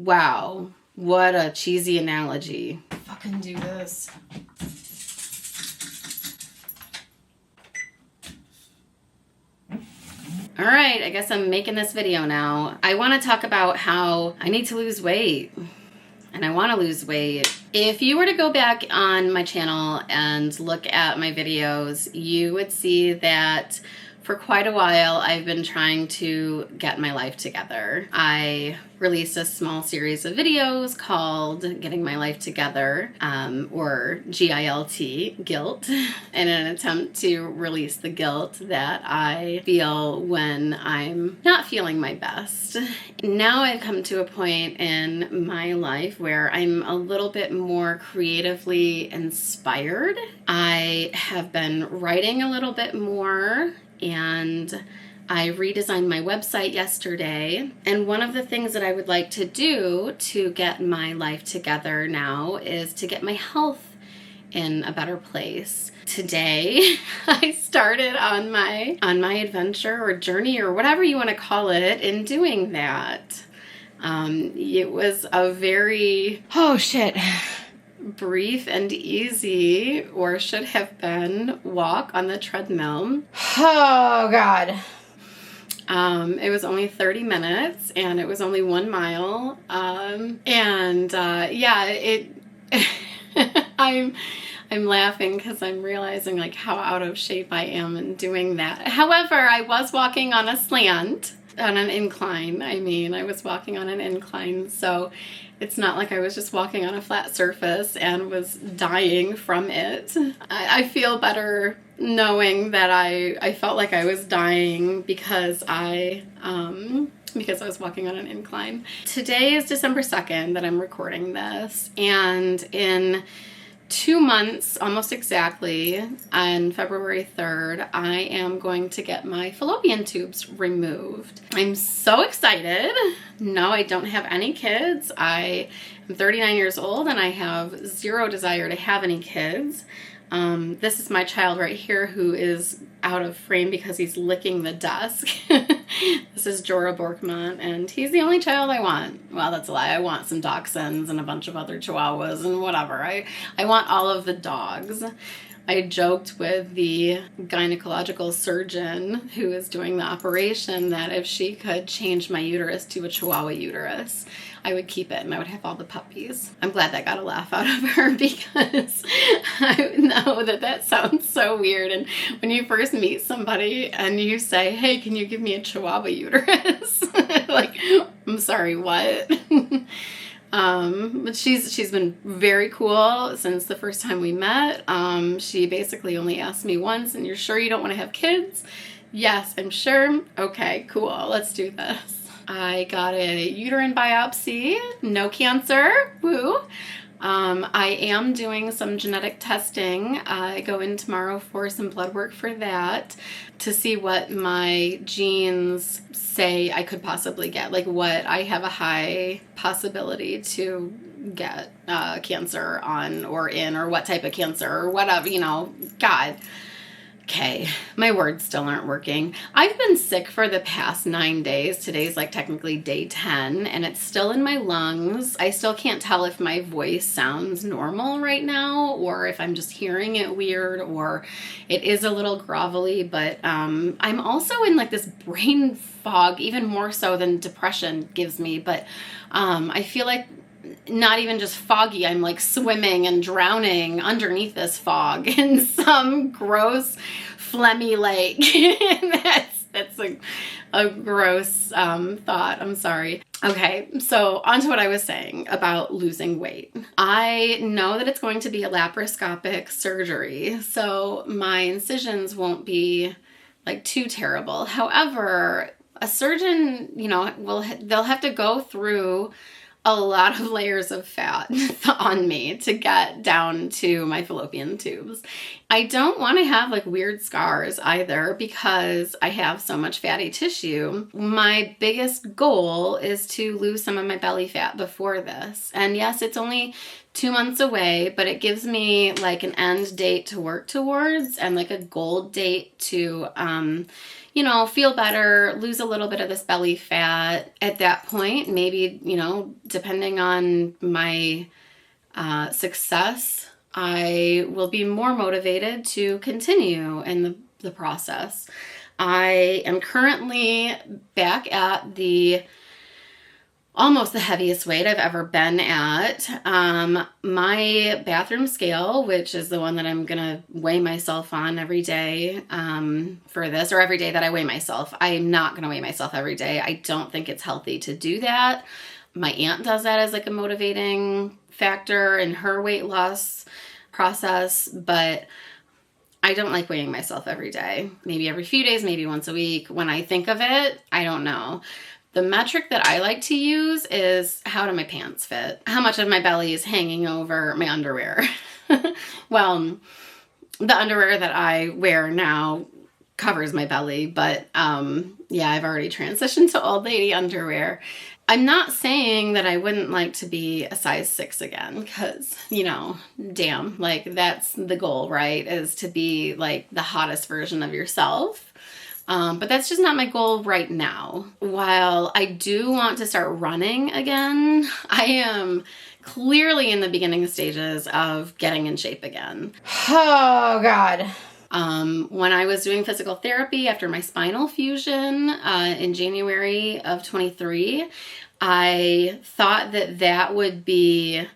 Wow, what a cheesy analogy. Fucking do this. All right, I guess I'm making this video now. I want to talk about how I need to lose weight. And I want to lose weight. If you were to go back on my channel and look at my videos, you would see that for quite a while I've been trying to get my life together. I released a small series of videos called Getting My Life Together, or GILT, guilt, in an attempt to release the guilt that I feel when I'm not feeling my best. Now I've come to a point in my life where I'm a little bit more creatively inspired. I have been writing a little bit more, and I redesigned my website yesterday, and one of the things that I would like to do to get my life together now is to get my health in a better place. Today, I started on my adventure or journey or whatever you want to call it in doing that. It was a very, brief and easy, or should have been, walk on the treadmill. Oh God. It was only 30 minutes and it was only 1 mile. I'm laughing because I'm realizing like how out of shape I am in doing that. However, I was walking on a slant, on an incline. I was walking on an incline, so it's not like I was just walking on a flat surface and was dying from it. I feel better knowing that I felt like I was dying because I was walking on an incline. Today is December 2nd that I'm recording this, and in 2 months, almost exactly, on February 3rd, I am going to get my fallopian tubes removed. I'm so excited. No, I don't have any kids. I am 39 years old and I have zero desire to have any kids. This is my child right here who is out of frame because he's licking the desk. This is Jorah Borkmont, and he's the only child I want. Well, that's a lie. I want some dachshunds and a bunch of other chihuahuas and whatever. I want all of the dogs. I joked with the gynecological surgeon who is doing the operation that if she could change my uterus to a chihuahua uterus, I would keep it and I would have all the puppies. I'm glad that got a laugh out of her because I know that sounds so weird. And when you first meet somebody and you say, hey, can you give me a chihuahua uterus? Like, I'm sorry, what? But she's been very cool since the first time we met. She basically only asked me once, and you're sure you don't want to have kids? Yes, I'm sure. Okay, cool. Let's do this. I got a uterine biopsy, no cancer, woo. I am doing some genetic testing. I go in tomorrow for some blood work for that to see what my genes say I could possibly get, like what I have a high possibility to get cancer on or in, or what type of cancer or whatever, God. Okay, my words still aren't working. I've been sick for the past 9 days. Today's like technically day 10 and it's still in my lungs. I still can't tell if my voice sounds normal right now or if I'm just hearing it weird or it is a little grovelly, but I'm also in like this brain fog, even more so than depression gives me, but I feel like not even just foggy, I'm like swimming and drowning underneath this fog in some gross phlegmy lake. That's a gross thought. I'm sorry. Okay, so on to what I was saying about losing weight. I know that it's going to be a laparoscopic surgery, so my incisions won't be like too terrible. However, a surgeon, they'll have to go through a lot of layers of fat on me to get down to my fallopian tubes. I don't want to have like weird scars either because I have so much fatty tissue. My biggest goal is to lose some of my belly fat before this. And yes, it's only 2 months away, but it gives me like an end date to work towards and like a goal date to, feel better, lose a little bit of this belly fat. At that point, maybe, depending on my success, I will be more motivated to continue in the process. I am currently back at almost the heaviest weight I've ever been at. My bathroom scale, which is the one that I'm going to weigh myself on every day for this, or every day that I weigh myself. I'm not going to weigh myself every day. I don't think it's healthy to do that. My aunt does that as like a motivating factor in her weight loss process, but I don't like weighing myself every day. Maybe every few days, maybe once a week. When I think of it, I don't know. The metric that I like to use is how do my pants fit? How much of my belly is hanging over my underwear? Well, the underwear that I wear now covers my belly, but yeah, I've already transitioned to old lady underwear. I'm not saying that I wouldn't like to be a size 6 again, because, damn, like that's the goal, right? Is to be like the hottest version of yourself. But that's just not my goal right now. While I do want to start running again, I am clearly in the beginning stages of getting in shape again. Oh, God. When I was doing physical therapy after my spinal fusion in January of 23, I thought that would be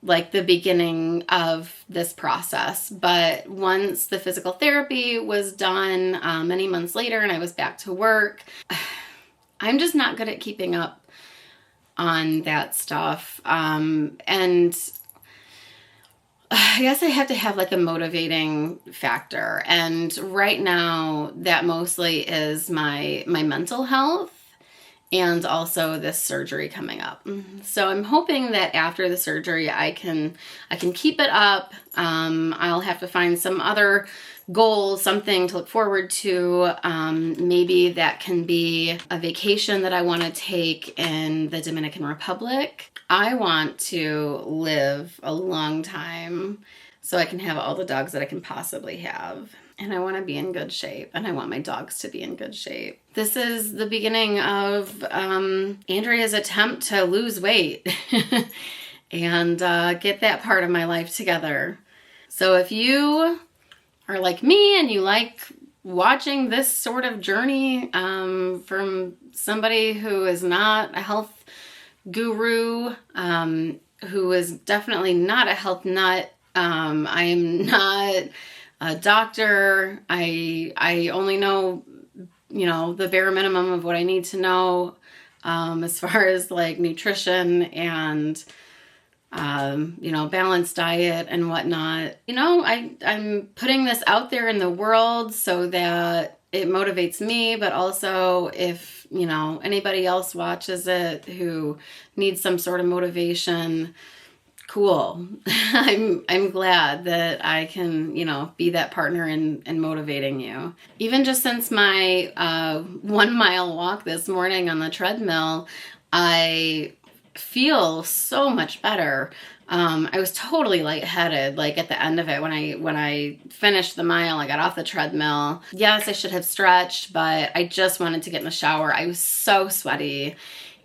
like the beginning of this process. But once the physical therapy was done many months later and I was back to work, I'm just not good at keeping up on that stuff. And I guess I have to have like a motivating factor. And right now that mostly is my mental health and also this surgery coming up. So I'm hoping that after the surgery I can keep it up. I'll have to find some other goal, something to look forward to. Maybe that can be a vacation that I want to take in the Dominican Republic. I want to live a long time so I can have all the dogs that I can possibly have. And I want to be in good shape, and I want my dogs to be in good shape. This is the beginning of Andrea's attempt to lose weight and get that part of my life together. So if you are like me and you like watching this sort of journey from somebody who is not a health guru, who is definitely not a health nut, I am not a doctor. I only know, the bare minimum of what I need to know as far as like nutrition and, balanced diet and whatnot. I'm putting this out there in the world so that it motivates me, but also if, anybody else watches it who needs some sort of motivation, cool. I'm glad that I can, be that partner in motivating you. Even just since my 1 mile walk this morning on the treadmill, I feel so much better. I was totally lightheaded, like at the end of it when I finished the mile. I got off the treadmill. Yes, I should have stretched, but I just wanted to get in the shower. I was so sweaty.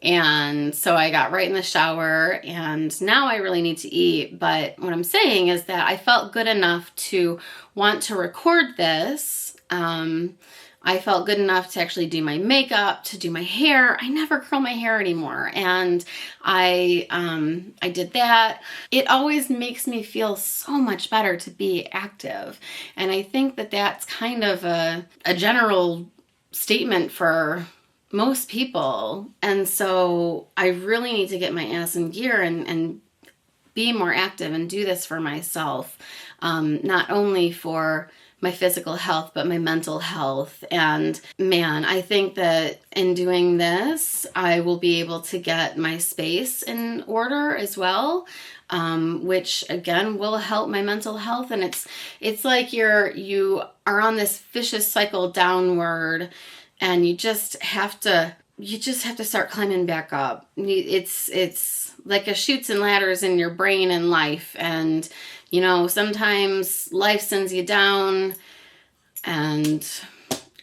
And so I got right in the shower, and now I really need to eat. But what I'm saying is that I felt good enough to want to record this. I felt good enough to actually do my makeup, to do my hair. I never curl my hair anymore. And I did that. It always makes me feel so much better to be active. And I think that that's kind of a general statement for most people. And so I really need to get my ass in gear and be more active and do this for myself. Not only for my physical health, but my mental health. And man, I think that in doing this, I will be able to get my space in order as well, which again will help my mental health. And it's like you are on this vicious cycle downward, and you just have to start climbing back up. It's like a chutes and ladders in your brain and life. And, sometimes life sends you down, and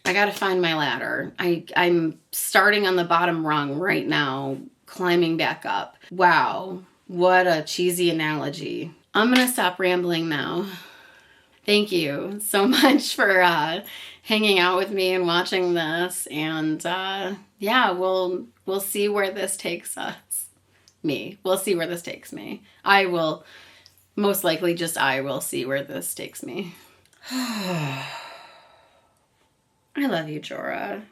I gotta find my ladder. I'm starting on the bottom rung right now, climbing back up. Wow, what a cheesy analogy. I'm gonna stop rambling now. Thank you so much for hanging out with me and watching this. And yeah, we'll see where this takes us. We'll see where this takes me. I will, most likely I will see where this takes me. I love you, Jorah.